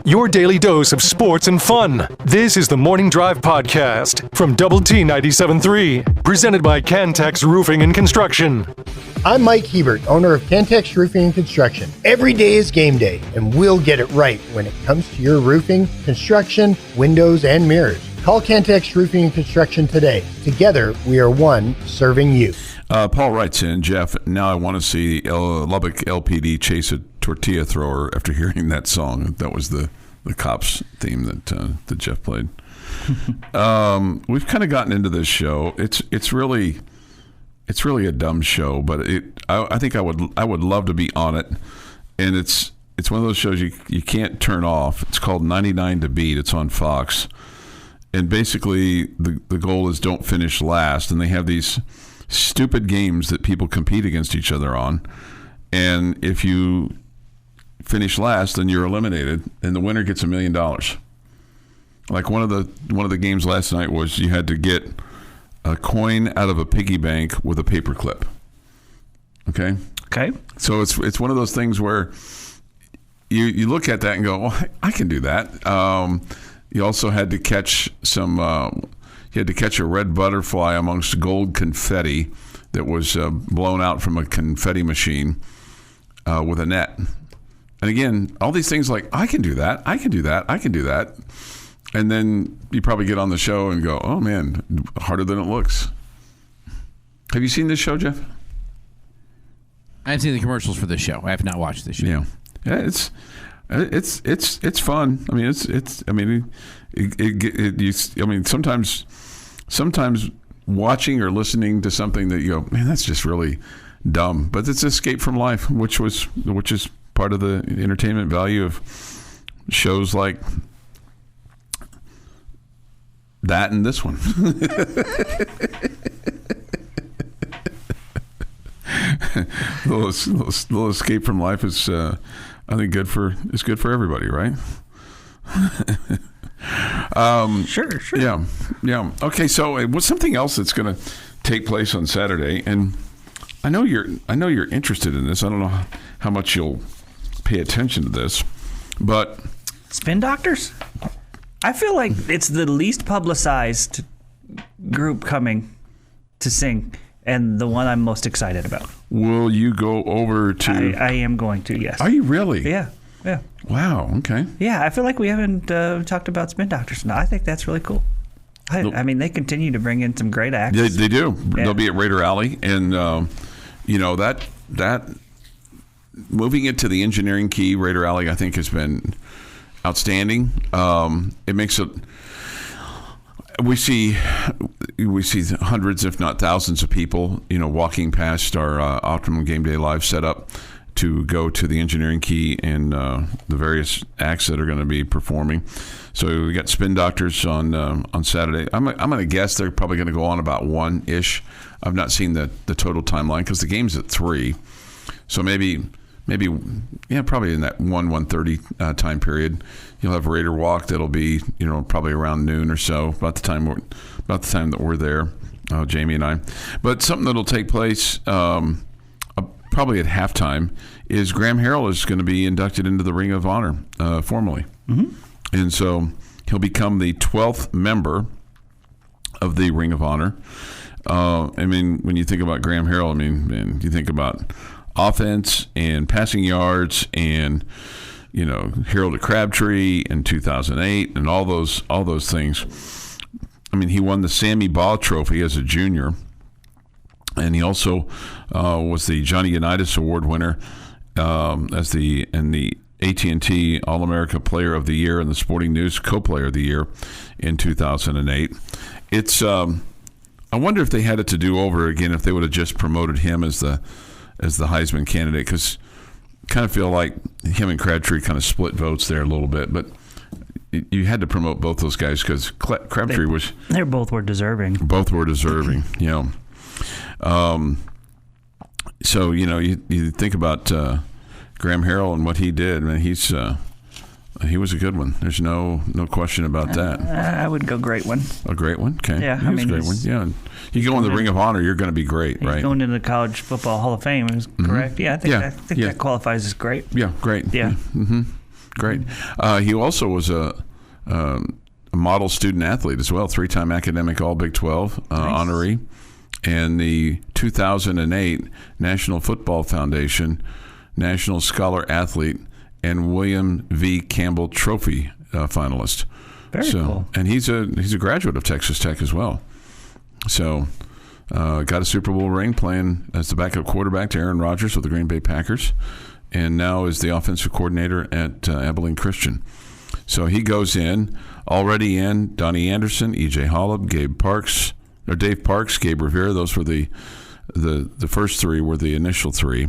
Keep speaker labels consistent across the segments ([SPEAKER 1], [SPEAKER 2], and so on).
[SPEAKER 1] Your daily dose of sports and fun. This is the Morning Drive Podcast from Double T 97.3, presented by Cantex Roofing and Construction.
[SPEAKER 2] I'm Mike Hebert, owner of Cantex Roofing and Construction. Every day is game day, and we'll get it right when it comes to your roofing, construction, windows, and mirrors. Call Cantex Roofing and Construction today. Together, we are one serving you.
[SPEAKER 3] Paul writes in, Jeff, now I want to see Lubbock LPD chase a tortilla thrower after hearing that song. That was the Cops theme that Jeff played. We've kind of gotten into this show. It's really a dumb show, but I think I would love to be on it. And it's one of those shows you can't turn off. It's called 99 to Beat. It's on Fox. And basically the goal is don't finish last. And they have these stupid games that people compete against each other on. And if you finish last, then you're eliminated, and the winner gets $1 million. Like one of the games last night was you had to get a coin out of a piggy bank with a paper clip. Okay. So it's one of those things where you look at that and go, well, I can do that. You also had to catch a red butterfly amongst gold confetti that was blown out from a confetti machine with a net. And again, all these things like, I can do that. And then you probably get on the show and go, oh man, harder than it looks. Have you seen this show, Jeff?
[SPEAKER 4] I've seen the commercials for this show. I have not watched this show.
[SPEAKER 3] Yeah, it's fun. I mean, sometimes watching or listening to something that you go, man, that's just really dumb. But it's escape from life, which is part of the entertainment value of shows like that and this one. little escape from life is, I think, good for everybody, right?
[SPEAKER 5] Sure.
[SPEAKER 3] Yeah. Okay, so what's something else that's going to take place on Saturday? And I know you're interested in this. I don't know how much you'll pay attention to this, but
[SPEAKER 5] Spin Doctors? I feel like it's the least publicized group coming to sing, and the one I'm most excited about.
[SPEAKER 3] Will you go over to...
[SPEAKER 5] I am going to, yes.
[SPEAKER 3] Are you really?
[SPEAKER 5] Yeah.
[SPEAKER 3] Wow, okay.
[SPEAKER 5] Yeah, I feel like we haven't talked about Spin Doctors. No, I think that's really cool. I mean, they continue to bring in some great acts.
[SPEAKER 3] They do.
[SPEAKER 5] Yeah. They'll
[SPEAKER 3] be at Raider Alley, and that moving it to the engineering key, Raider Alley, I think has been outstanding. It makes it. We see hundreds, if not thousands, of people, walking past our Optimum Game Day Live setup to go to the engineering key and the various acts that are going to be performing. So we got Spin Doctors on Saturday. I'm going to guess they're probably going to go on about 1-ish. I've not seen the total timeline because the game's at 3. So maybe probably in that 1:30 time period, you'll have Raider Walk. That'll be probably around noon or so, about the time that we're there, Jamie and I. But something that'll take place probably at halftime is Graham Harrell is going to be inducted into the Ring of Honor formally. Mm-hmm. And so he'll become the 12th member of the Ring of Honor. When you think about Graham Harrell, you think about offense and passing yards and, Harold Crabtree in 2008 and all those things. He won the Sammy Baugh Trophy as a junior, and he also was the Johnny Unitas Award winner as the AT&T All-America Player of the Year and the Sporting News Co-Player of the Year in 2008. It's I wonder if they had it to do over again if they would have just promoted him as the Heisman candidate, because I kind of feel like him and Crabtree kind of split votes there a little bit, but you had to promote both those guys because Crabtree was...
[SPEAKER 5] They both were deserving.
[SPEAKER 3] Both were deserving, So, you think about Graham Harrell and what he did. He was a good one. There's no question about that.
[SPEAKER 5] I would go great one.
[SPEAKER 3] A great one? Okay.
[SPEAKER 5] Yeah,
[SPEAKER 3] a great one. Yeah. You go in the Ring of Honor, you're going to be great, right?
[SPEAKER 5] Going into the College Football Hall of Fame is correct. Yeah, I think that qualifies as great.
[SPEAKER 3] Yeah, great.
[SPEAKER 5] Yeah.
[SPEAKER 3] Mm-hmm. Great. He also was a model student athlete as well, 3-time academic All Big 12 honoree, and the 2008 National Football Foundation National Scholar Athlete and William V. Campbell Trophy finalist.
[SPEAKER 5] Very cool.
[SPEAKER 3] And he's a graduate of Texas Tech as well. So got a Super Bowl ring playing as the backup quarterback to Aaron Rodgers with the Green Bay Packers, and now is the offensive coordinator at Abilene Christian. So he goes in, already in, Donnie Anderson, E.J. Holub, Dave Parks, Gabe Rivera. Those were the first three were the initial three,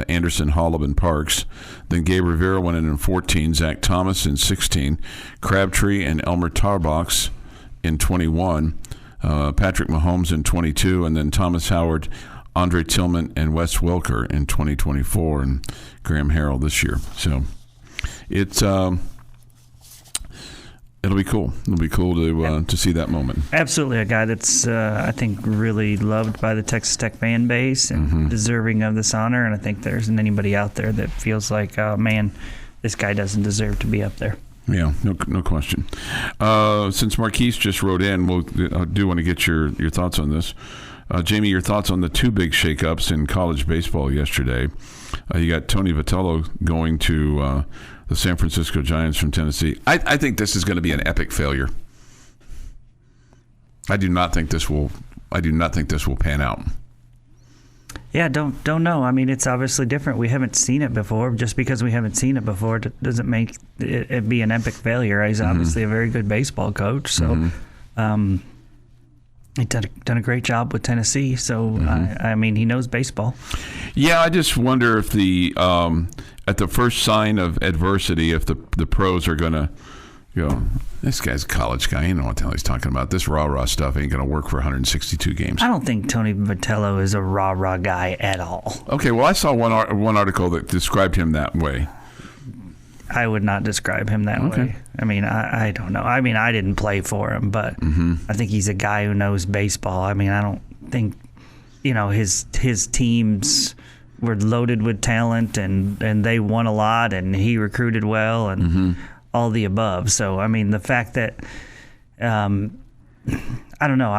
[SPEAKER 3] Anderson, Holub, and Parks. Then Gabe Rivera went in 14, Zach Thomas in 16, Crabtree and Elmer Tarbox in 21, Patrick Mahomes in 22, and then Thomas Howard, Andre Tillman, and Wes Welker in 2024, and Graham Harrell this year. So it'll be cool. It'll be cool to see that moment.
[SPEAKER 5] Absolutely, a guy that's I think really loved by the Texas Tech fan base and deserving of this honor. And I think there isn't anybody out there that feels like, oh man, this guy doesn't deserve to be up there.
[SPEAKER 3] Yeah, no question. Since Marquise just wrote in, I do want to get your thoughts on this. Jamie, your thoughts on the two big shakeups in college baseball yesterday. You got Tony Vitello going to the San Francisco Giants from Tennessee. I think this is going to be an epic failure. I do not think this will pan out.
[SPEAKER 5] Yeah, don't know. I mean, it's obviously different. We haven't seen it before. Just because we haven't seen it before doesn't make it be an epic failure. He's obviously a very good baseball coach. So he's done a great job with Tennessee. So, I mean, he knows baseball.
[SPEAKER 3] Yeah, I just wonder if at the first sign of adversity, if the pros are going to go, this guy's a college guy. He don't know what the hell he's talking about. This rah-rah stuff ain't going to work for 162 games.
[SPEAKER 5] I don't think Tony Vitello is a rah-rah guy at all.
[SPEAKER 3] Okay, well, I saw one article that described him that way.
[SPEAKER 5] I would not describe him that way. I mean, I don't know. I mean, I didn't play for him, but I think he's a guy who knows baseball. I mean, I don't think, his teams were loaded with talent and they won a lot and he recruited well and all the above. So, I mean, the fact that, I don't know.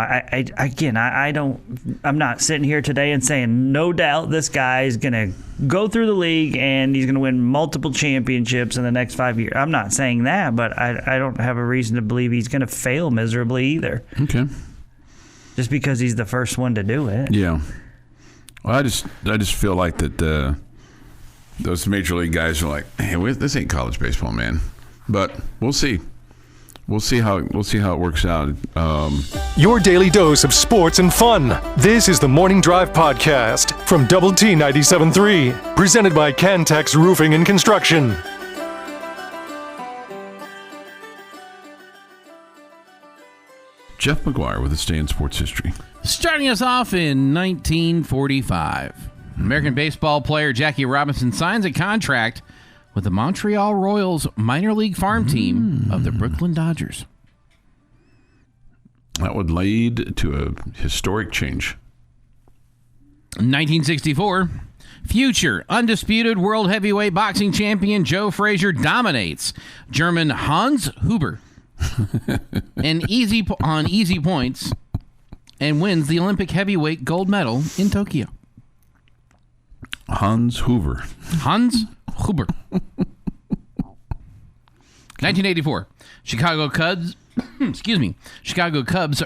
[SPEAKER 5] I'm not sitting here today and saying no doubt this guy is going to go through the league and he's going to win multiple championships in the next 5 years. I'm not saying that, but I don't have a reason to believe he's going to fail miserably either. Okay. Just because he's the first one to do it.
[SPEAKER 3] Yeah. Well, I just feel like that those major league guys are like, hey, this ain't college baseball, man. But we'll see. We'll see how it works out.
[SPEAKER 1] Your daily dose of sports and fun. This is the Morning Drive Podcast from Double T 97.3, presented by Cantex Roofing and Construction.
[SPEAKER 3] Jeff McGuire with a stay in sports history.
[SPEAKER 4] Starting us off in 1945, American baseball player Jackie Robinson signs a contract with the Montreal Royals minor league farm team of the Brooklyn Dodgers.
[SPEAKER 3] That would lead to a historic change.
[SPEAKER 4] 1964, future undisputed world heavyweight boxing champion Joe Frazier dominates German Hans Huber on easy points and wins the Olympic heavyweight gold medal in Tokyo.
[SPEAKER 3] Hans Huber.
[SPEAKER 4] 1984, Chicago Cubs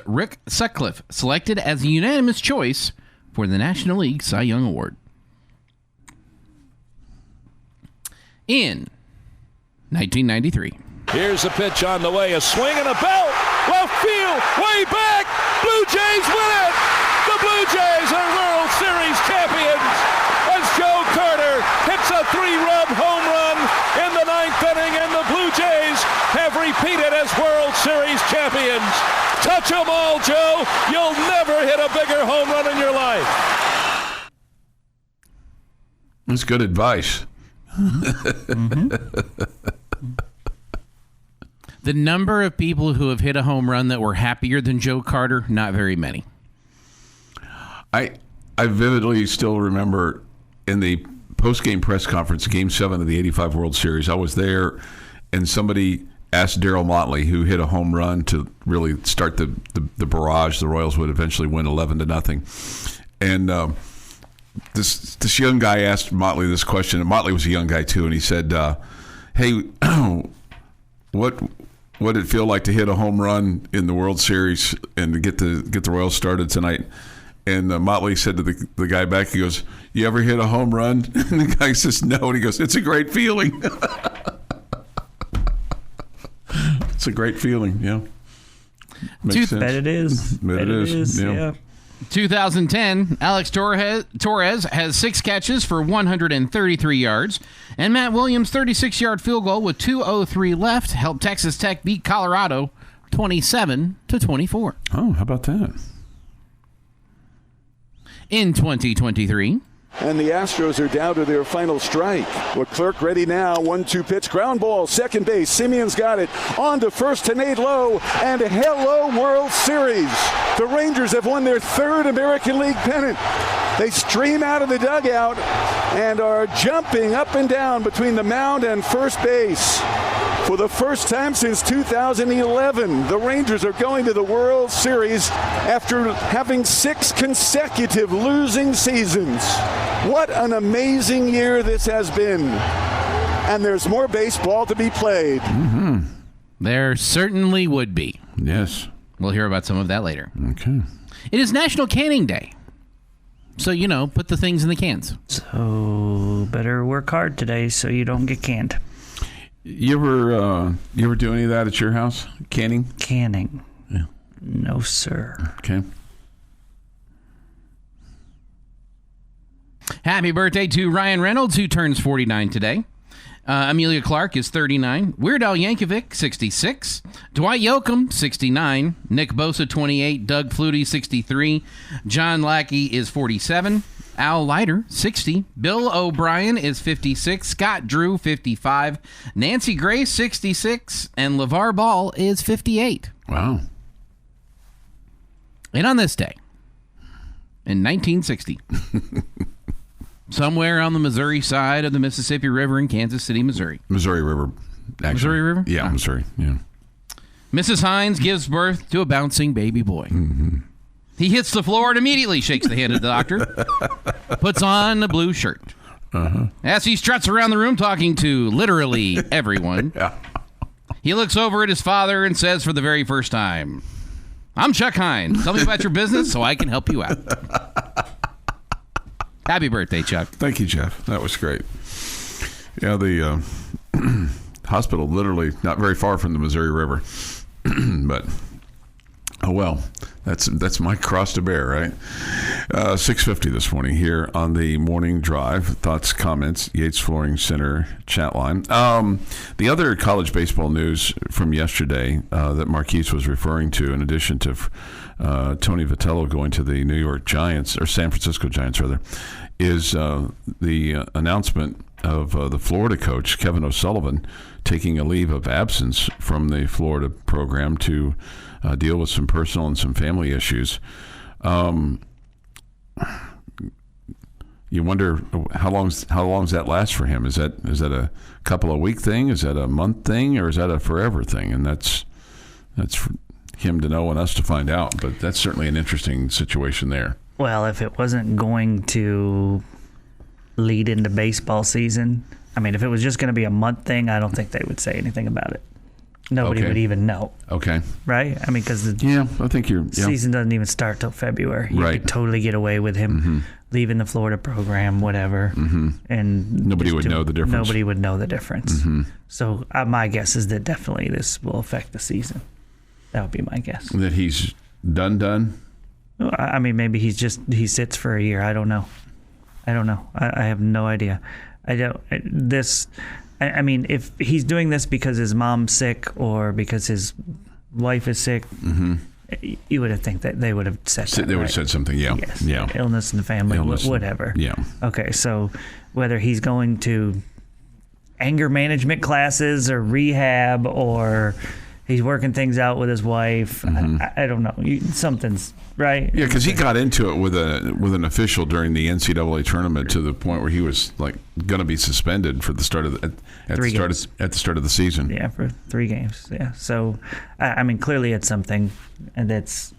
[SPEAKER 4] Rick Sutcliffe selected as a unanimous choice for the National League Cy Young Award. In 1993.
[SPEAKER 6] Here's a pitch on the way, a swing and a belt, left field, way back, Blue Jays win it! The Blue Jays are World Series champions as Joe Carter hits a 3-run home run in the 9th inning, and the Blue Jays have repeated as World Series champions. Touch 'em all, Joe. You'll never hit a bigger home run in your life.
[SPEAKER 3] That's good advice.
[SPEAKER 4] The number of people who have hit a home run that were happier than Joe Carter, not very many.
[SPEAKER 3] I vividly still remember in the post-game press conference, Game 7 of the 85 World Series. I was there, and somebody asked Darryl Motley, who hit a home run to really start the barrage. The Royals would eventually win 11-0. And this young guy asked Motley this question, and Motley was a young guy too, and he said, hey, what did it feel like to hit a home run in the World Series and to get the Royals started tonight? And Motley said to the guy back, he goes, you ever hit a home run? And the guy says, no. And he goes, it's a great feeling. It's a great feeling, yeah. Makes sense.
[SPEAKER 5] Bet it is.
[SPEAKER 3] Bet it is.
[SPEAKER 5] Yeah.
[SPEAKER 4] 2010, Alex Torres has 6 catches for 133 yards, and Matt Williams' 36-yard field goal with 2:03 left helped Texas Tech beat Colorado 27-24.
[SPEAKER 3] Oh, how about that?
[SPEAKER 4] In 2023,
[SPEAKER 6] And the Astros are down to their final strike. Leclerc ready now. 1-2 pitch. Ground ball. Second base. Simeon's got it. On to first to Nate Lowe. And hello, World Series. The Rangers have won their 3rd American League pennant. They stream out of the dugout and are jumping up and down between the mound and first base. For the first time since 2011, the Rangers are going to the World Series after having 6 consecutive losing seasons. What an amazing year this has been. And there's more baseball to be played.
[SPEAKER 3] Mm-hmm.
[SPEAKER 4] There certainly would be.
[SPEAKER 3] Yes.
[SPEAKER 4] We'll hear about some of that later.
[SPEAKER 3] Okay.
[SPEAKER 4] It is National Canning Day. So, put the things in the cans.
[SPEAKER 5] So better work hard today so you don't get canned.
[SPEAKER 3] You ever do any of that at your house? Canning?
[SPEAKER 5] Canning?
[SPEAKER 3] Yeah.
[SPEAKER 5] No, sir.
[SPEAKER 3] Okay.
[SPEAKER 4] Happy birthday to Ryan Reynolds, who turns 49 today. Amelia Clark is 39. Weird Al Yankovic, 66. Dwight Yoakam, 69. Nick Bosa, 28. Doug Flutie, 63. John Lackey is 47. Al Leiter, 60. Bill O'Brien is 56. Scott Drew, 55. Nancy Grace, 66. And LeVar Ball is 58.
[SPEAKER 3] Wow.
[SPEAKER 4] And on this day, in 1960, somewhere on the Missouri side of the Mississippi River in Kansas City, Missouri.
[SPEAKER 3] Missouri River. Actually.
[SPEAKER 4] Missouri River?
[SPEAKER 3] Yeah, Missouri. Yeah.
[SPEAKER 4] Mrs. Heinz gives birth to a bouncing baby boy.
[SPEAKER 3] Mm-hmm.
[SPEAKER 4] He hits the floor and immediately shakes the hand of the doctor, puts on a blue shirt.
[SPEAKER 3] Uh-huh.
[SPEAKER 4] As he struts around the room talking to literally everyone, he looks over at his father and says for the very first time, I'm Chuck Heinz. Tell me about your business so I can help you out. Happy birthday, Chuck.
[SPEAKER 3] Thank you, Jeff. That was great. Yeah, the hospital literally not very far from the Missouri River. But, oh well, that's my cross to bear, right? 6:50 this morning here on the Morning Drive. Thoughts, comments, Yates Flooring Center chat line. The other college baseball news from yesterday that Marquise was referring to, in addition to Tony Vitello going to the New York Giants, or San Francisco Giants rather, is the announcement of the Florida coach, Kevin O'Sullivan, taking a leave of absence from the Florida program to deal with some personal and some family issues. You wonder how long's that last for him? Is that a couple of week thing? Is that a month thing? Or is that a forever thing? And that's for him to know and us to find out. But that's certainly an interesting situation there.
[SPEAKER 5] Well, if it wasn't going to lead into baseball season, I mean, if it was just going to be a month thing, I don't think they would say anything about it. Nobody would even know.
[SPEAKER 3] Okay.
[SPEAKER 5] Right? I mean, because
[SPEAKER 3] I think
[SPEAKER 5] season doesn't even start till February. You could totally get away with him leaving the Florida program, whatever, and
[SPEAKER 3] nobody would know the difference.
[SPEAKER 5] Nobody would know the difference. So my guess is that definitely this will affect the season. That would be my guess.
[SPEAKER 3] That he's done?
[SPEAKER 5] I mean, maybe he sits for a year. I don't know. I have no idea. I mean, if he's doing this because his mom's sick or because his wife is sick, you would have think that they would have said that.
[SPEAKER 3] They would have said something, yeah.
[SPEAKER 5] Yes.
[SPEAKER 3] Yeah.
[SPEAKER 5] Illness in the family, whatever.
[SPEAKER 3] Yeah.
[SPEAKER 5] Okay, so whether he's going to anger management classes or rehab or he's working things out with his wife. I don't know. Something's right.
[SPEAKER 3] Yeah, because he got into it with an official during the NCAA tournament to the point where he was like going to be suspended for the start of at the start of the season.
[SPEAKER 5] Yeah, for 3 games. Yeah. So, I mean, clearly it's something that's,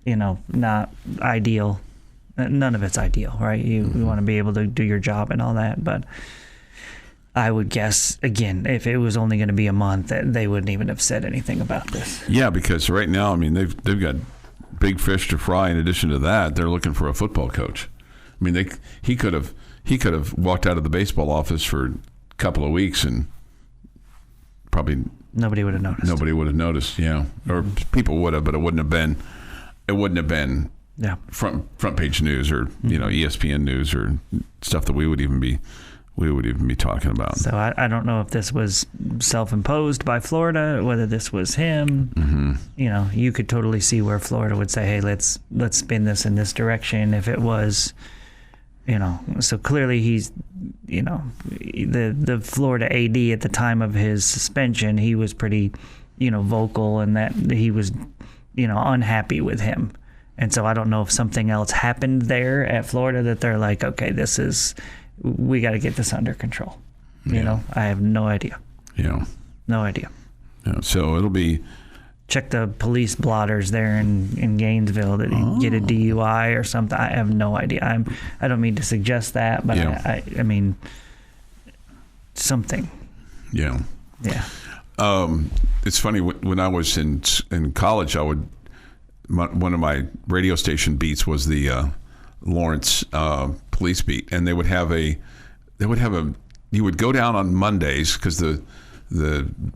[SPEAKER 5] not ideal. None of it's ideal, right? You want to be able to do your job and all that, but I would guess, again, if it was only going to be a month, that they wouldn't even have said anything about this.
[SPEAKER 3] Yeah, because right now, I mean, they've got big fish to fry. In addition to that, they're looking for a football coach. I mean, he could have walked out of the baseball office for a couple of weeks and probably
[SPEAKER 5] nobody would have noticed.
[SPEAKER 3] Nobody would have noticed, yeah, or people would have, but it wouldn't have been front page news or ESPN news or stuff that we would even be talking about. So
[SPEAKER 5] I don't know if this was self-imposed by Florida, whether this was him. You could totally see where Florida would say, hey, let's spin this in this direction. If it was, so clearly he's, the Florida AD at the time of his suspension, he was pretty, vocal and that he was, unhappy with him. And so I don't know if something else happened there at Florida that they're like, okay, we got to get this under control. I have no idea.
[SPEAKER 3] Yeah.
[SPEAKER 5] No idea.
[SPEAKER 3] Yeah, so it'll be.
[SPEAKER 5] Check the police blotters there in Gainesville that you get a DUI or something. I have no idea. I don't mean to suggest that, but I mean, something.
[SPEAKER 3] Yeah.
[SPEAKER 5] Yeah.
[SPEAKER 3] It's funny, when I was in college, one of my radio station beats was the Lawrence police beat, and you would go down on Mondays because the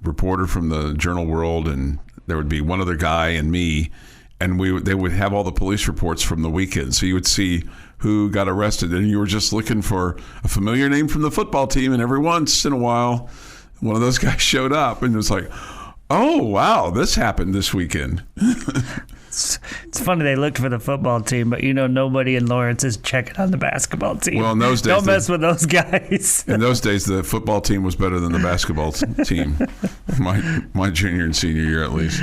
[SPEAKER 3] reporter from the Journal World, and there would be one other guy and me, and they would have all the police reports from the weekend. So you would see who got arrested, and you were just looking for a familiar name from the football team, and every once in a while one of those guys showed up, and it was like, oh wow, this happened this weekend.
[SPEAKER 5] It's funny they looked for the football team, but nobody in Lawrence is checking on the basketball team.
[SPEAKER 3] Well, in those days,
[SPEAKER 5] don't mess with those guys.
[SPEAKER 3] In those days, the football team was better than the basketball team. My junior and senior year, at least,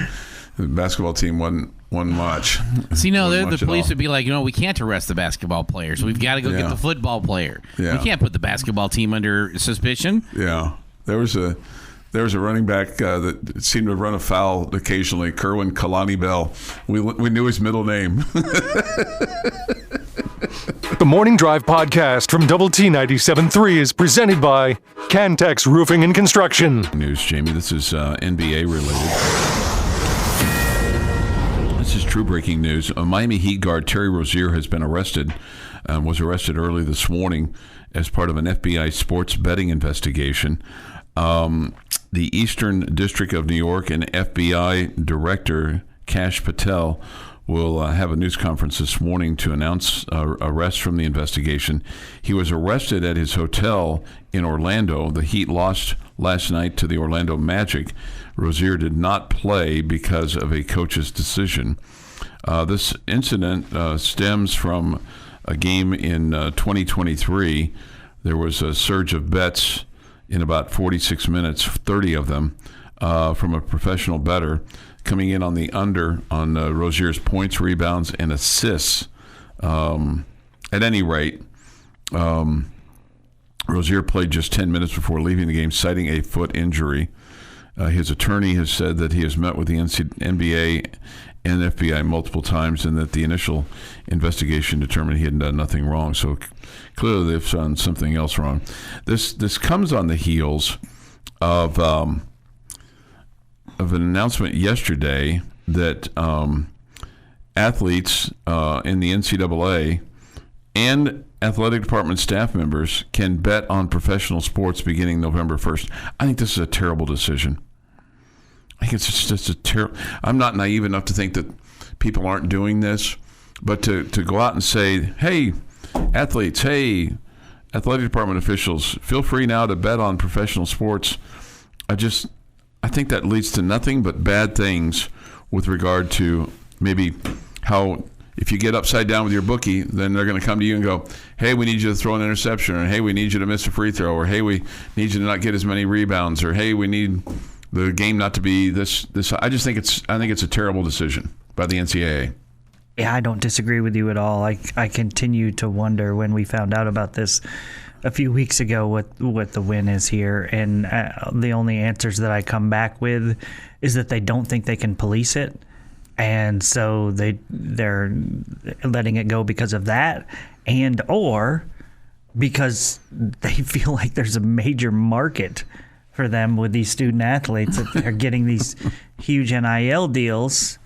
[SPEAKER 3] the basketball team wasn't much.
[SPEAKER 4] See, the police would be like, we can't arrest the basketball players. We've got to go get the football player. Yeah. We can't put the basketball team under suspicion.
[SPEAKER 3] Yeah, there was a running back that seemed to run afoul occasionally, Kerwin Kalani Bell. We knew his middle name.
[SPEAKER 1] The Morning Drive podcast from Double T 97.3 is presented by Cantex Roofing and Construction.
[SPEAKER 3] News, Jamie. This is NBA related. This is true breaking news. Miami Heat guard Terry Rozier has been arrested. Was arrested early this morning as part of an FBI sports betting investigation. The Eastern District of New York and FBI Director Kash Patel will have a news conference this morning to announce arrests from the investigation. He was arrested at his hotel in Orlando. The Heat lost last night to the Orlando Magic. Rozier did not play because of a coach's decision. This incident stems from a game in 2023. There was a surge of bets in about 46 minutes, 30 of them, from a professional bettor, coming in on the under on Rozier's points, rebounds, and assists. At any rate, Rozier played just 10 minutes before leaving the game, citing a foot injury. His attorney has said that he has met with the NBA and FBI multiple times, and that the initial investigation determined he had done nothing wrong. So clearly they've done something else wrong. This comes on the heels of an announcement yesterday that athletes in the NCAA and athletic department staff members can bet on professional sports beginning November 1st. I think this is a terrible decision. I think it's just a terrible. I'm not naive enough to think that people aren't doing this, but to go out and say, hey, athletes, hey, athletic department officials, feel free now to bet on professional sports. I think that leads to nothing but bad things with regard to maybe how if you get upside down with your bookie, then they're going to come to you and go, hey, we need you to throw an interception, or hey, we need you to miss a free throw, or hey, we need you to not get as many rebounds, or hey, we need the game not to be this. I just think it's a terrible decision by the NCAA.
[SPEAKER 5] Yeah, I don't disagree with you at all. I continue to wonder when we found out about this a few weeks ago what the win is here, and the only answers that I come back with is that they don't think they can police it, and so they're letting it go because of that, and or because they feel like there's a major market for them with these student athletes, that they're getting these huge NIL deals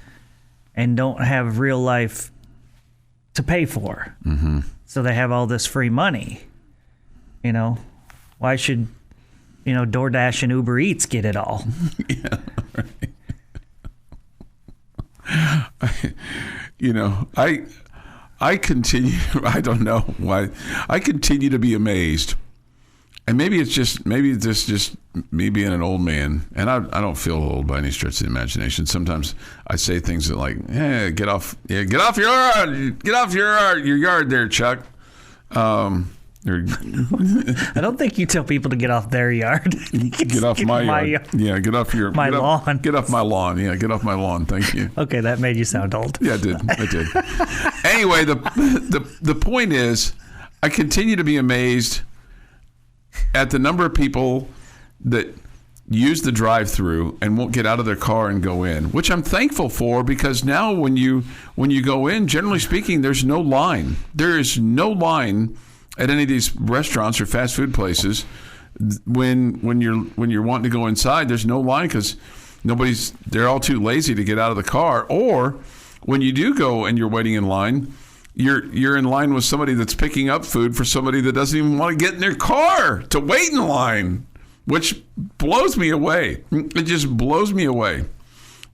[SPEAKER 5] and don't have real life to pay for. Mm-hmm. So they have all this free money. Why should, DoorDash and Uber Eats get it all?
[SPEAKER 3] Yeah, right. I continue, I don't know why, I continue to be amazed. And maybe it's just me being an old man, and I don't feel old by any stretch of the imagination. Sometimes I say things that like, "Hey, get off your yard there, Chuck." I
[SPEAKER 5] don't think you tell people to get off their yard.
[SPEAKER 3] Get off my yard. Yeah, get off your
[SPEAKER 5] lawn.
[SPEAKER 3] Get off my lawn. Yeah, get off my lawn. Thank you.
[SPEAKER 5] Okay, that made you sound old.
[SPEAKER 3] Yeah, I did. Anyway, the point is, I continue to be amazed at the number of people that use the drive-through and won't get out of their car and go in, which I'm thankful for, because now when you go in, generally speaking, there's no line. There is no line at any of these restaurants or fast food places. When you're wanting to go inside, there's no line because they're all too lazy to get out of the car. Or when you do go and you're waiting in line, you're in line with somebody that's picking up food for somebody that doesn't even want to get in their car to wait in line, which blows me away. It just blows me away.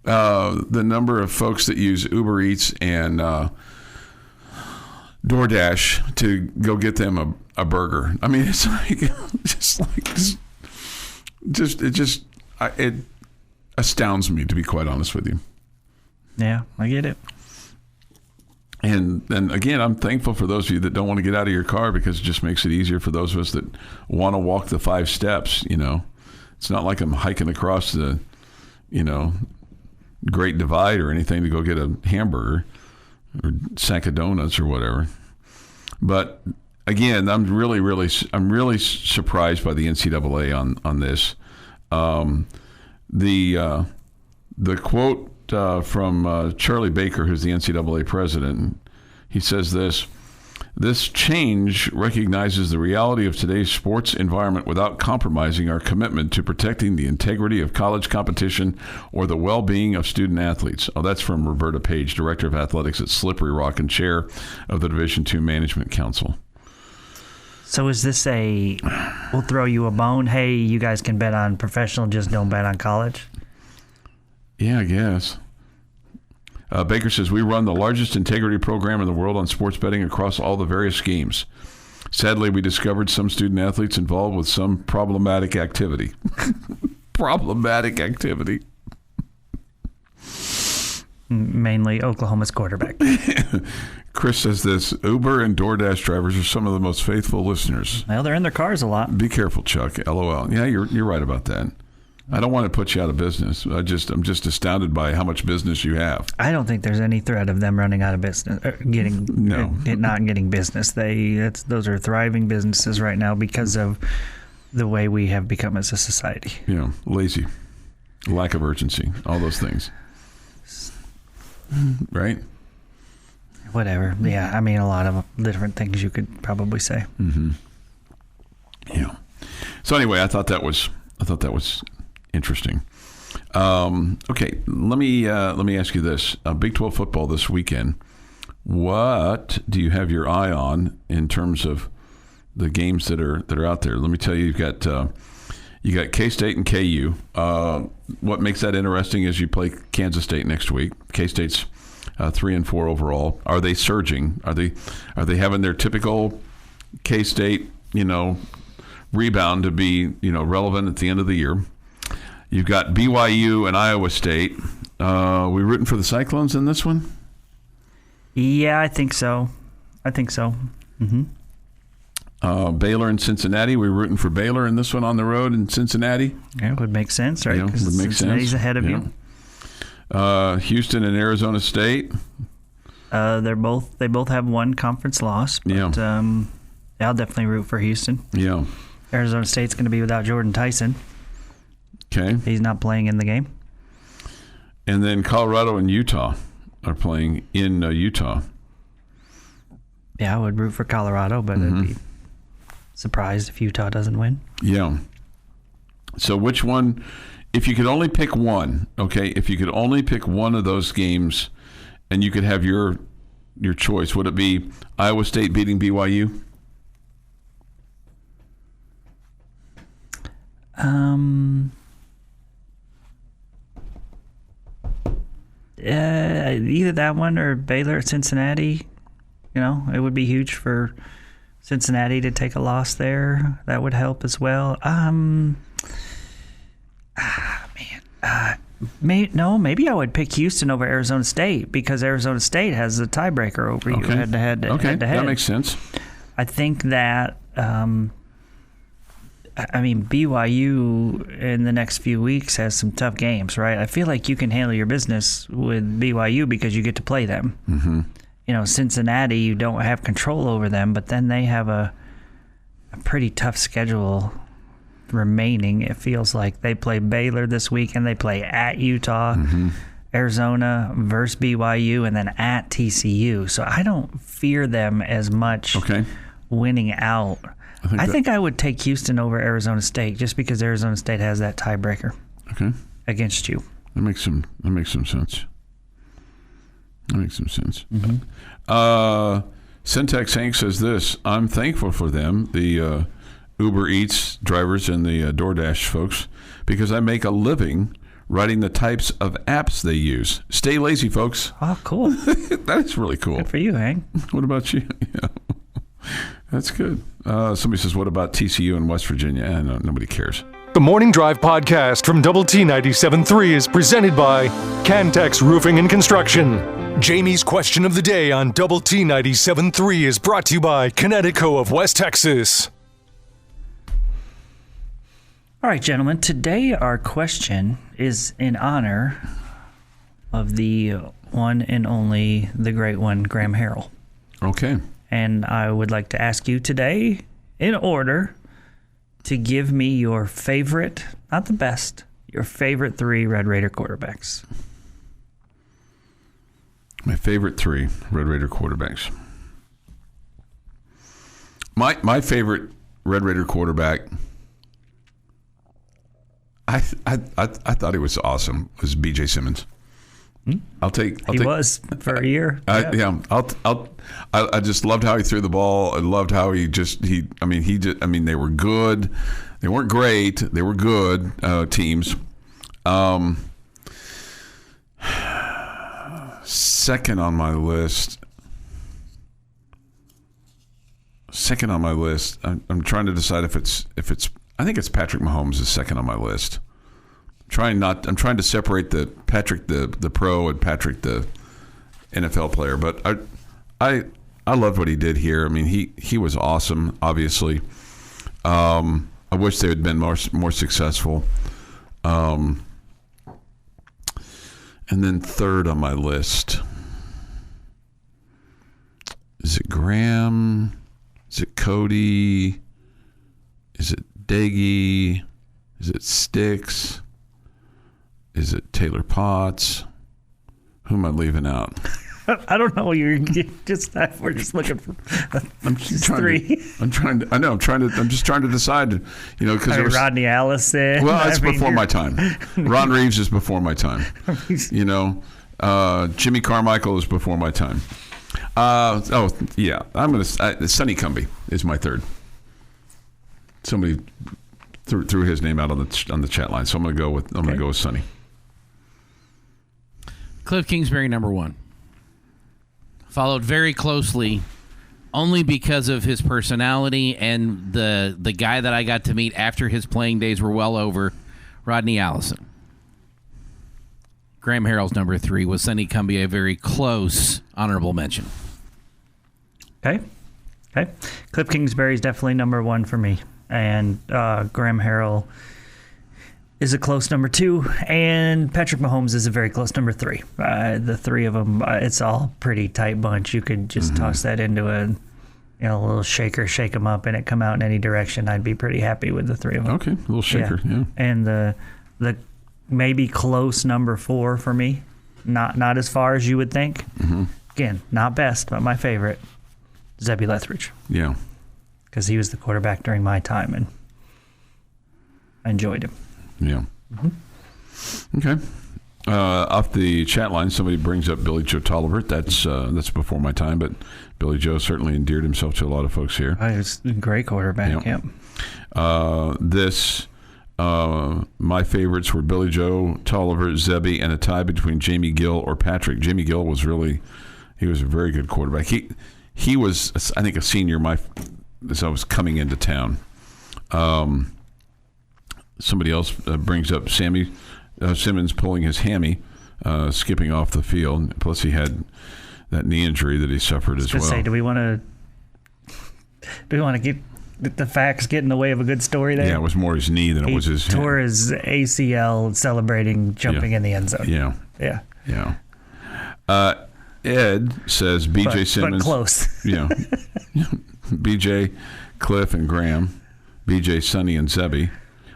[SPEAKER 3] The number of folks that use Uber Eats and DoorDash to go get them a burger. I mean, it's like it astounds me, to be quite honest with you.
[SPEAKER 5] Yeah, I get it.
[SPEAKER 3] And then again, I'm thankful for those of you that don't want to get out of your car, because it just makes it easier for those of us that want to walk the 5 steps. It's not like I'm hiking across the, Great Divide or anything to go get a hamburger or sack of donuts or whatever. But again, I'm really surprised by the NCAA on this. The quote from Charlie Baker, who's the NCAA president, he says this change recognizes the reality of today's sports environment without compromising our commitment to protecting the integrity of college competition or the well-being of student athletes. Oh, that's from Roberta Page, Director of Athletics at Slippery Rock and Chair of the Division II Management Council.
[SPEAKER 5] So is this we'll throw you a bone, hey, you guys can bet on professional, just don't bet on college?
[SPEAKER 3] Yeah, I guess. Baker says, we run the largest integrity program in the world on sports betting across all the various schemes. Sadly, we discovered some student athletes involved with some problematic activity. Problematic activity.
[SPEAKER 5] Mainly Oklahoma's quarterback.
[SPEAKER 3] Chris says this, Uber and DoorDash drivers are some of the most faithful listeners.
[SPEAKER 5] Well, they're in their cars a lot.
[SPEAKER 3] Be careful, Chuck. LOL. Yeah, you're right about that. I don't want to put you out of business. I'm just astounded by how much business you have.
[SPEAKER 5] I don't think there's any threat of them running out of business, not getting business. Those are thriving businesses right now because of the way we have become as a society.
[SPEAKER 3] Yeah, lazy, lack of urgency, all those things. Right?
[SPEAKER 5] Whatever. Yeah, I mean, a lot of different things you could probably say.
[SPEAKER 3] Mm-hmm. Yeah. So anyway, I thought that was interesting. Okay, let me ask you this: Big 12 football this weekend. What do you have your eye on in terms of the games that are out there? Let me tell you, you got K-State and KU. What makes that interesting is you play Kansas State next week. K-State's 3-4 overall. Are they surging? Are they having their typical K-State rebound to be relevant at the end of the year? You've got BYU and Iowa State. We rooting for the Cyclones in this one?
[SPEAKER 5] Yeah, I think so. Mm-hmm.
[SPEAKER 3] Baylor and Cincinnati. We're rooting for Baylor in this one on the road in Cincinnati.
[SPEAKER 5] Yeah, it would make sense, right?
[SPEAKER 3] Would make
[SPEAKER 5] Cincinnati's
[SPEAKER 3] sense.
[SPEAKER 5] ahead of you.
[SPEAKER 3] Houston and Arizona State.
[SPEAKER 5] They both have one conference loss. But, I'll definitely root for Houston.
[SPEAKER 3] Yeah.
[SPEAKER 5] Arizona State's going to be without Jordan Tyson.
[SPEAKER 3] Okay.
[SPEAKER 5] He's not playing in the game.
[SPEAKER 3] And then Colorado and Utah are playing in Utah.
[SPEAKER 5] Yeah, I would root for Colorado, but I'd be surprised if Utah doesn't win.
[SPEAKER 3] Yeah. So which one, if you could only pick one, okay, if you could only pick one of those games and you could have your choice, would it be Iowa State beating BYU?
[SPEAKER 5] Either that one or Baylor at Cincinnati. It would be huge for Cincinnati to take a loss there. That would help as well. Maybe I would pick Houston over Arizona State because Arizona State has a tiebreaker over you head to head.
[SPEAKER 3] Okay, that makes sense.
[SPEAKER 5] I think that BYU in the next few weeks has some tough games, right? I feel like you can handle your business with BYU because you get to play them. Mm-hmm. Cincinnati, you don't have control over them, but then they have a pretty tough schedule remaining. It feels like they play Baylor this week and they play at Utah, Arizona versus BYU, and then at TCU. So I don't fear them as much winning out. I think I would take Houston over Arizona State just because Arizona State has that tiebreaker against you.
[SPEAKER 3] That makes some sense. Mm-hmm. Syntax Hank says this: I'm thankful for them, the Uber Eats drivers and the DoorDash folks, because I make a living writing the types of apps they use. Stay lazy, folks.
[SPEAKER 5] Oh, cool.
[SPEAKER 3] That's really cool.
[SPEAKER 5] Good for you, Hank.
[SPEAKER 3] What about you? Yeah. That's good. Somebody says, what about TCU in West Virginia? No, nobody cares.
[SPEAKER 1] The Morning Drive podcast from Double T 97.3 is presented by Cantex Roofing and Construction. Jamie's question of the day on Double T 97.3 is brought to you by Connecticut of West Texas.
[SPEAKER 5] All right, gentlemen. Today our question is in honor of the one and only, the great one, Graham Harrell.
[SPEAKER 3] Okay.
[SPEAKER 5] And I would like to ask you today, in order, to give me your favorite, not the best, your favorite 3 Red Raider quarterbacks.
[SPEAKER 3] My favorite 3 Red Raider quarterbacks. My favorite Red Raider quarterback, I thought he was awesome, was B.J. Simmons.
[SPEAKER 5] He was for a year.
[SPEAKER 3] I just loved how he threw the ball. I loved how they were good. They weren't great. They were good teams. Second on my list. I'm trying to decide if it's. I think it's Patrick Mahomes is second on my list. I'm trying to separate the Patrick the pro and Patrick the NFL player, but I loved what he did here. I mean, he was awesome. Obviously, I wish they had been more successful. And then third on my list, is it Graham? Is it Cody? Is it Daggy? Is it Sticks? Is it Taylor Potts? Who am I leaving out?
[SPEAKER 5] I don't know. We're just looking for.
[SPEAKER 3] I'm just trying to decide. Because
[SPEAKER 5] Rodney Allison.
[SPEAKER 3] Well, it's before my time. Ron Reeves is before my time. Jimmy Carmichael is before my time. I'm gonna. Sonny Cumbie is my third. Somebody threw his name out on the chat line, so I'm gonna go with Sonny.
[SPEAKER 4] Cliff Kingsbury, number 1. Followed very closely only because of his personality and the guy that I got to meet after his playing days were well over, Rodney Allison. Graham Harrell's number 3 was Sonny Cumbie, a very close honorable mention.
[SPEAKER 5] Okay. Okay. Cliff Kingsbury is definitely number 1 for me. And Graham Harrell is a close number 2. And Patrick Mahomes is a very close number 3. The three of them, it's all pretty tight bunch. You could just toss that into a little shaker, shake them up, and it come out in any direction. I'd be pretty happy with the three of them.
[SPEAKER 3] Okay, a little shaker, yeah.
[SPEAKER 5] And the maybe close number 4 for me, not as far as you would think. Again, not best, but my favorite, Zebby Lethbridge.
[SPEAKER 3] Yeah.
[SPEAKER 5] Because he was the quarterback during my time, and I enjoyed him.
[SPEAKER 3] Yeah. Okay. Off the chat line, somebody brings up Billy Joe Tolliver. That's before my time, but Billy Joe certainly endeared himself to a lot of folks here.
[SPEAKER 5] He was a great quarterback. Yep.
[SPEAKER 3] My favorites were Billy Joe Tolliver, Zebby, and a tie between Jamie Gill or Patrick. Jamie Gill was he was a very good quarterback. He was, I think, a senior as I was coming into town. Somebody else brings up Sammy Simmons pulling his hammy, skipping off the field. Plus, he had that knee injury that he suffered as well.
[SPEAKER 5] Say, do we want to get the facts get in the way of a good story there?
[SPEAKER 3] Yeah, it was more his knee than it was his.
[SPEAKER 5] He tore his ACL celebrating jumping in the end zone.
[SPEAKER 3] Yeah. Ed says B.J. Simmons.
[SPEAKER 5] But close.
[SPEAKER 3] Yeah. B.J., Cliff, and Graham. B.J., Sonny, and Zebby.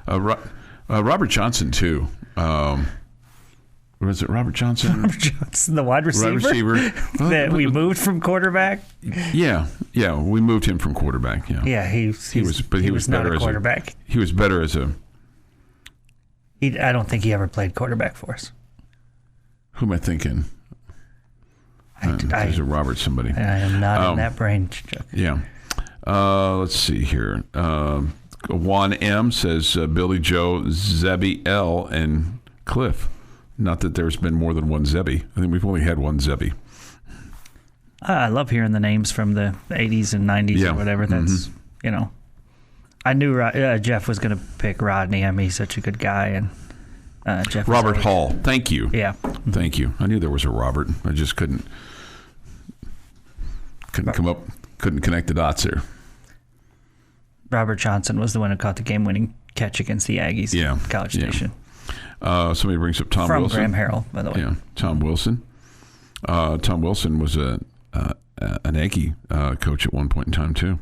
[SPEAKER 3] Robert Johnson, too. Was it Robert Johnson?
[SPEAKER 5] Robert Johnson, the wide receiver? That we moved from quarterback?
[SPEAKER 3] Yeah, we moved him from quarterback, yeah.
[SPEAKER 5] Yeah, he was not a quarterback.
[SPEAKER 3] He was better as a...
[SPEAKER 5] I don't think he ever played quarterback for us.
[SPEAKER 3] Who am I thinking? There's a Robert somebody.
[SPEAKER 5] I am not in that brain.
[SPEAKER 3] Yeah. Let's see here. Juan M. says Billy Joe, Zebby L., and Cliff. Not that there's been more than one Zebby. I think we've only had one Zebby.
[SPEAKER 5] I love hearing the names from the 80s and 90s or whatever. That's, I knew Jeff was going to pick Rodney. I mean, he's such a good guy. And Jeff
[SPEAKER 3] Robert Hall. Thank you.
[SPEAKER 5] Yeah.
[SPEAKER 3] Thank you. I knew there was a Robert. I just couldn't connect the dots there.
[SPEAKER 5] Robert Johnson was the one who caught the game-winning catch against the Aggies in College Station.
[SPEAKER 3] Somebody brings up Tom Wilson.
[SPEAKER 5] From Graham Harrell, by the way.
[SPEAKER 3] Yeah, Tom Wilson. Tom Wilson was an Aggie coach at one point in time, too.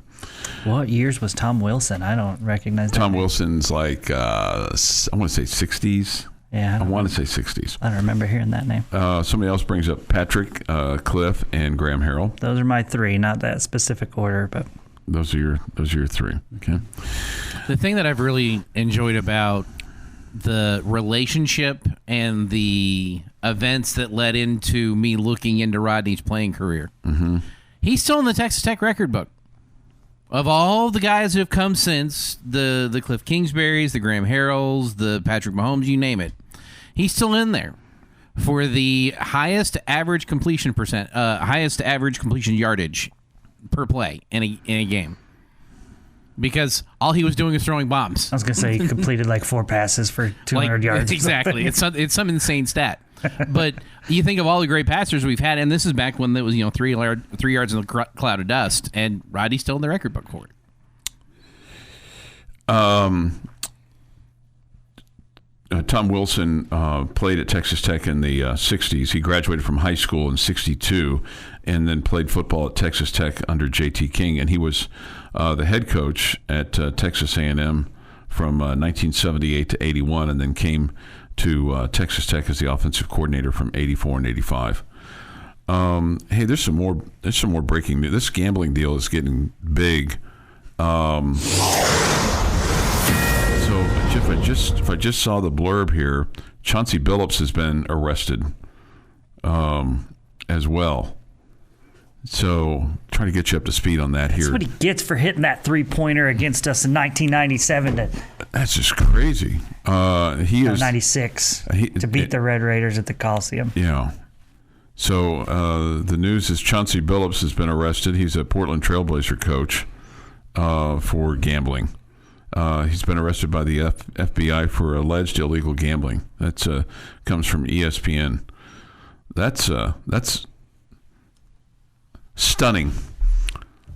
[SPEAKER 5] What years was Tom Wilson? I don't recognize that.
[SPEAKER 3] Tom Wilson's like, I want to say 60s.
[SPEAKER 5] Yeah.
[SPEAKER 3] I want to say 60s.
[SPEAKER 5] I don't remember hearing that name.
[SPEAKER 3] Somebody else brings up Patrick, Cliff, and Graham Harrell.
[SPEAKER 5] Those are my 3, not that specific order, but...
[SPEAKER 3] Those are your 3. Okay.
[SPEAKER 4] The thing that I've really enjoyed about the relationship and the events that led into me looking into Rodney's playing career, he's still in the Texas Tech record book. Of all the guys who have come since, the Cliff Kingsburys, the Graham Harrells, the Patrick Mahomes, you name it, he's still in there for the highest average completion yardage per play in a game, because all he was doing is throwing bombs.
[SPEAKER 5] I was gonna say he completed like 4 passes for 200 yards.
[SPEAKER 4] Exactly, it's some insane stat. But you think of all the great passers we've had, and this is back when it was 3 yards in the cloud of dust, and Rodney's still in the record book for it.
[SPEAKER 3] Tom Wilson played at Texas Tech in the 60s. He graduated from high school in 62 and then played football at Texas Tech under J.T. King. And he was the head coach at Texas A&M from 1978 to 81, and then came to Texas Tech as the offensive coordinator from 84 and 85. Hey, there's some more breaking news. This gambling deal is getting big. So if I just saw the blurb here, Chauncey Billups has been arrested as well. So trying to get you up to speed on that here.
[SPEAKER 5] That's what he gets for hitting that 3-pointer against us in 1997.
[SPEAKER 3] That's just crazy.
[SPEAKER 5] 96 to beat the Red Raiders at the Coliseum.
[SPEAKER 3] Yeah. So the news is Chauncey Billups has been arrested. He's a Portland Trailblazer coach for gambling. He's been arrested by the FBI for alleged illegal gambling. That comes from ESPN. That's stunning.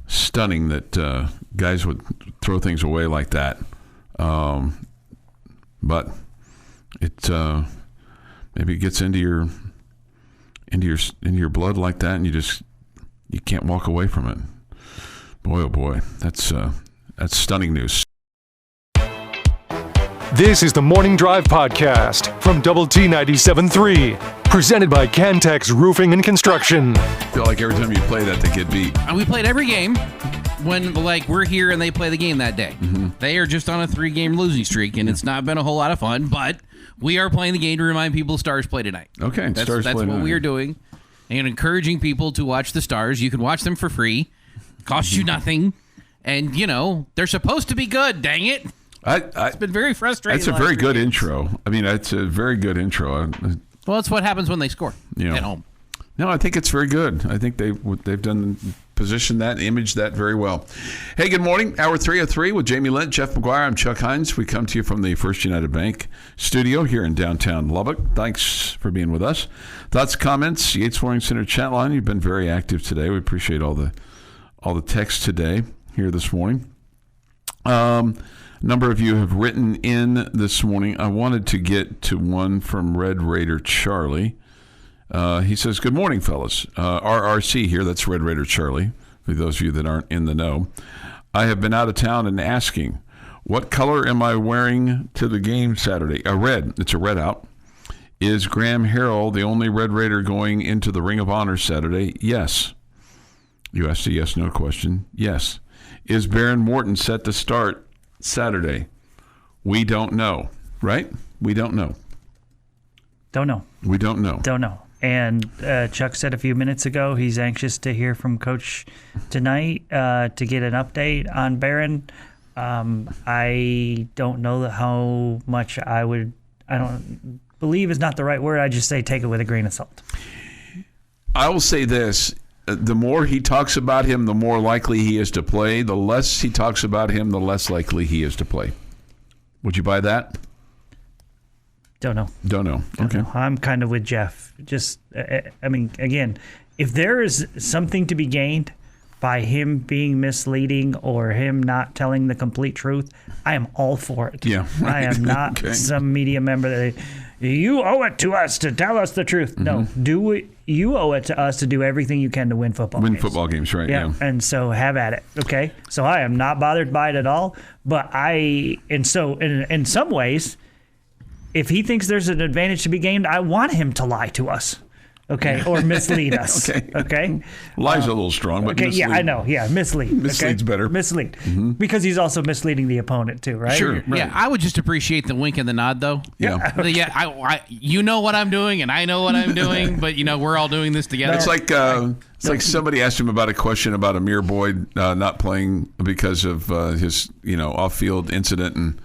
[SPEAKER 3] stunning that guys would throw things away like that. But it maybe it gets into your blood like that, and you can't walk away from it. Boy, oh boy, that's stunning news.
[SPEAKER 1] This is the Morning Drive Podcast from Double T 97.3, presented by Cantex Roofing and Construction.
[SPEAKER 3] I feel like every time you play that, they get beat.
[SPEAKER 4] We played every game when, we're here and they play the game that day. Mm-hmm. They are just on a 3-game losing streak, and it's not been a whole lot of fun, but we are playing the game to remind people Stars play tonight.
[SPEAKER 3] Okay,
[SPEAKER 4] that's
[SPEAKER 3] play
[SPEAKER 4] what
[SPEAKER 3] tonight.
[SPEAKER 4] we are doing, and encouraging people to watch the Stars. You can watch them for free. Costs you nothing. And, they're supposed to be good, dang it. It's been very frustrating.
[SPEAKER 3] That's a very good intro. I mean, that's a very good intro.
[SPEAKER 4] Well, that's what happens when they score at home.
[SPEAKER 3] No, I think it's very good. I think they've positioned that, imaged that very well. Hey, good morning. Hour 3 of 3 with Jamie Lent, Jeff McGuire. I'm Chuck Heinz. We come to you from the First United Bank studio here in downtown Lubbock. Thanks for being with us. Thoughts, comments, Yates Flooring Center chat line. You've been very active today. We appreciate all the texts today here this morning. A number of you have written in this morning. I wanted to get to one from Red Raider Charlie. He says, good morning, fellas. RRC here, that's Red Raider Charlie, for those of you that aren't in the know. I have been out of town and asking, what color am I wearing to the game Saturday? Red. It's a red out. Is Graham Harrell the only Red Raider going into the Ring of Honor Saturday? Yes. You asked a yes-no question. Yes. Is Baron Morton set to start Saturday? We don't know, right? We don't know.
[SPEAKER 5] Don't know.
[SPEAKER 3] We don't know.
[SPEAKER 5] Don't know. And Chuck said a few minutes ago he's anxious to hear from Coach tonight to get an update on Baron. I don't know how much I don't believe is not the right word. I just say take it with a grain of salt.
[SPEAKER 3] I will say this. The more he talks about him, the more likely he is to play. The less he talks about him, the less likely he is to play. Would you buy that?
[SPEAKER 5] Don't know.
[SPEAKER 3] Don't know. Okay.
[SPEAKER 5] I'm kind of with Jeff. Just, again, if there is something to be gained by him being misleading or him not telling the complete truth, I am all for it.
[SPEAKER 3] Yeah. Right.
[SPEAKER 5] I am not some media member that you owe it to us to tell us the truth. Mm-hmm. No, you owe it to us to do everything you can to win football games.
[SPEAKER 3] Win football games, right? Yeah.
[SPEAKER 5] And so have at it. Okay. So I am not bothered by it at all. But in some ways, if he thinks there's an advantage to be gained, I want him to lie to us. Okay, or mislead us. Okay.
[SPEAKER 3] Lie's a little strong, but mislead.
[SPEAKER 5] Yeah, I know. Yeah, mislead.
[SPEAKER 3] Mislead's better.
[SPEAKER 5] Mislead. Mm-hmm. Because he's also misleading the opponent too, right?
[SPEAKER 3] Sure. Right.
[SPEAKER 4] Yeah, I would just appreciate the wink and the nod, though.
[SPEAKER 3] Yeah.
[SPEAKER 4] I you know what I'm doing, and I know what I'm doing, but we're all doing this together.
[SPEAKER 3] It's like somebody asked him about a question about Amir Boyd not playing because of his off-field incident, and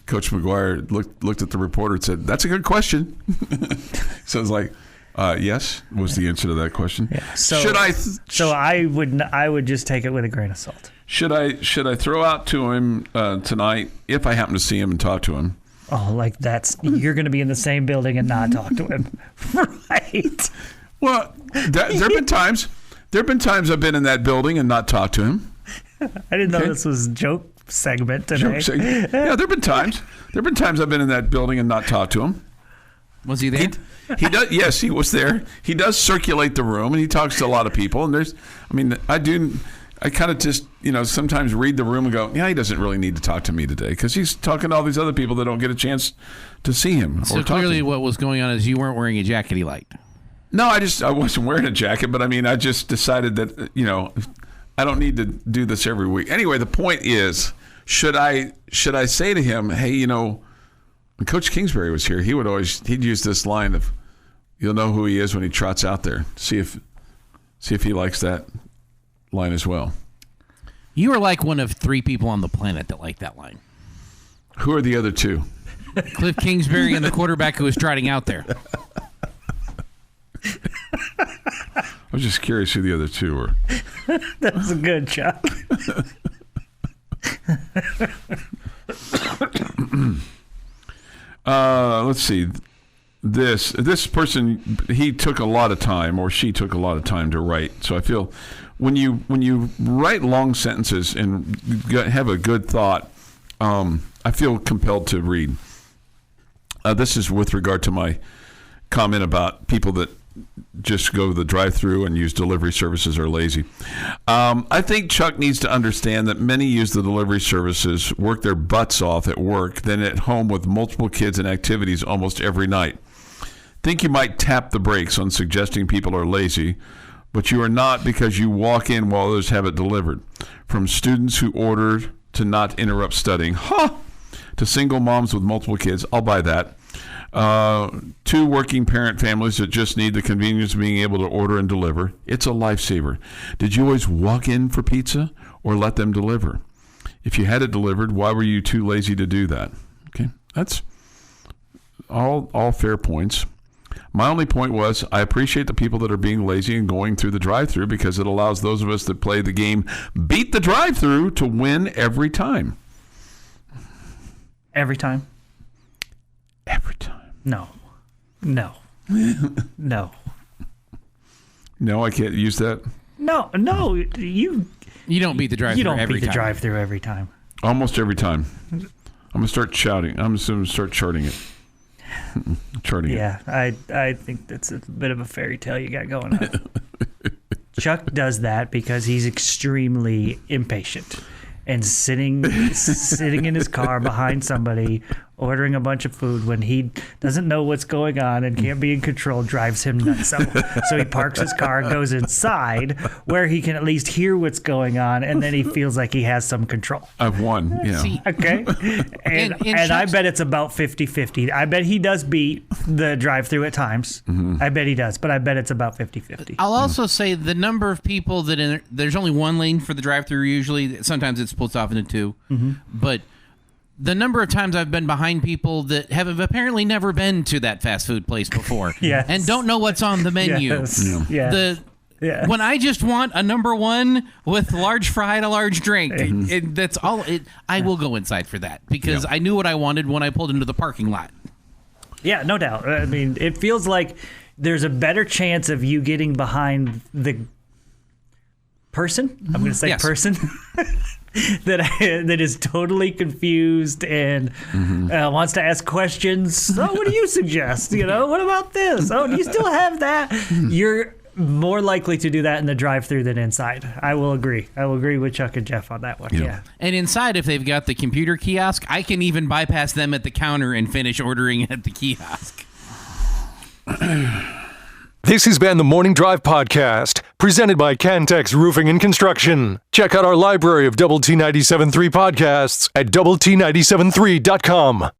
[SPEAKER 3] Coach McGuire looked at the reporter and said, "That's a good question." So it's like. Yes, was the answer to that question.
[SPEAKER 5] Yeah. So I would just take it with a grain of salt.
[SPEAKER 3] Should I throw out to him tonight if I happen to see him and talk to him?
[SPEAKER 5] Oh, you're going to be in the same building and not talk to him, right?
[SPEAKER 3] Well, there've been times I've been in that building and not talked to him.
[SPEAKER 5] I didn't know this was joke segment today.
[SPEAKER 3] Yeah, there've been times I've been in that building and not talked to him.
[SPEAKER 4] Was he there?
[SPEAKER 3] He does. Yes, he was there. He does circulate the room, and he talks to a lot of people. And I kind of just, sometimes read the room and go, yeah, he doesn't really need to talk to me today because he's talking to all these other people that don't get a chance to see him.
[SPEAKER 4] So clearly what was going on is you weren't wearing a jacket he liked.
[SPEAKER 3] No, I wasn't wearing a jacket, but I just decided that, I don't need to do this every week. Anyway, the point is, should I say to him, hey, when Coach Kingsbury was here, he'd use this line of, you'll know who he is when he trots out there. See if he likes that line as well.
[SPEAKER 4] You are like one of 3 people on the planet that like that line.
[SPEAKER 3] Who are the other 2?
[SPEAKER 4] Cliff Kingsbury and the quarterback who was trotting out there.
[SPEAKER 3] I was just curious who the other 2 were.
[SPEAKER 5] That was a good job.
[SPEAKER 3] Let's see. this person, he took a lot of time, or she took a lot of time to write. So I feel when you write long sentences and have a good thought, I feel compelled to read. This is with regard to my comment about people that just go to the drive-thru and use delivery services are lazy. I think Chuck needs to understand that many use the delivery services, work their butts off at work, then at home with multiple kids and activities almost every night. Think you might tap the brakes on suggesting people are lazy, but you are not, because you walk in while others have it delivered. From students who order to not interrupt studying, to single moms with multiple kids, I'll buy that. To working parent families that just need the convenience of being able to order and deliver. It's a lifesaver. Did you always walk in for pizza or let them deliver? If you had it delivered, why were you too lazy to do that? Okay, that's all fair points. My only point was, I appreciate the people that are being lazy and going through the drive-thru, because it allows those of us that play the game beat the drive-thru to win every time.
[SPEAKER 5] Every time?
[SPEAKER 3] Every time.
[SPEAKER 5] No. No,
[SPEAKER 3] I can't use that.
[SPEAKER 5] No, you
[SPEAKER 4] don't beat the drive-thru
[SPEAKER 5] You don't
[SPEAKER 4] every
[SPEAKER 5] beat the
[SPEAKER 4] time.
[SPEAKER 5] drive-thru every time.
[SPEAKER 3] Almost every time. I'm going to start shouting. I'm just going to start charting it.
[SPEAKER 5] Yeah, I think that's a bit of a fairy tale you got going on. Chuck does that because he's extremely impatient and sitting in his car behind somebody ordering a bunch of food when he doesn't know what's going on and can't be in control drives him nuts. So he parks his car, goes inside where he can at least hear what's going on, and then he feels like he has some control.
[SPEAKER 3] I've won. Yeah.
[SPEAKER 4] See,
[SPEAKER 5] Okay. And I bet it's about 50-50. I bet he does beat the drive-thru at times.
[SPEAKER 3] Mm-hmm.
[SPEAKER 5] I bet he does, but I bet it's about 50-50.
[SPEAKER 4] I'll also say the number of people that there's only one lane for the drive-thru usually. Sometimes it splits off into two. Mm-hmm. But the number of times I've been behind people that have apparently never been to that fast food place before
[SPEAKER 5] Yes.
[SPEAKER 4] and don't know what's on the menu.
[SPEAKER 5] Yes. Yeah.
[SPEAKER 4] When I just want a number one with large fry and a large drink, that's all. I will go inside for that because I knew what I wanted when I pulled into the parking lot.
[SPEAKER 5] Yeah, no doubt. I mean, it feels like there's a better chance of you getting behind the person. I'm going to say person. that is totally confused and wants to ask questions. So what do you suggest? What about this? Oh, do you still have that? You're more likely to do that in the drive-thru than inside. I will agree. I will agree with Chuck and Jeff on that one. Yeah.
[SPEAKER 4] And inside, if they've got the computer kiosk, I can even bypass them at the counter and finish ordering at the kiosk.
[SPEAKER 1] This has been the Morning Drive Podcast, presented by Cantex Roofing and Construction. Check out our library of Double T 97.3 podcasts at doublet97.3.com.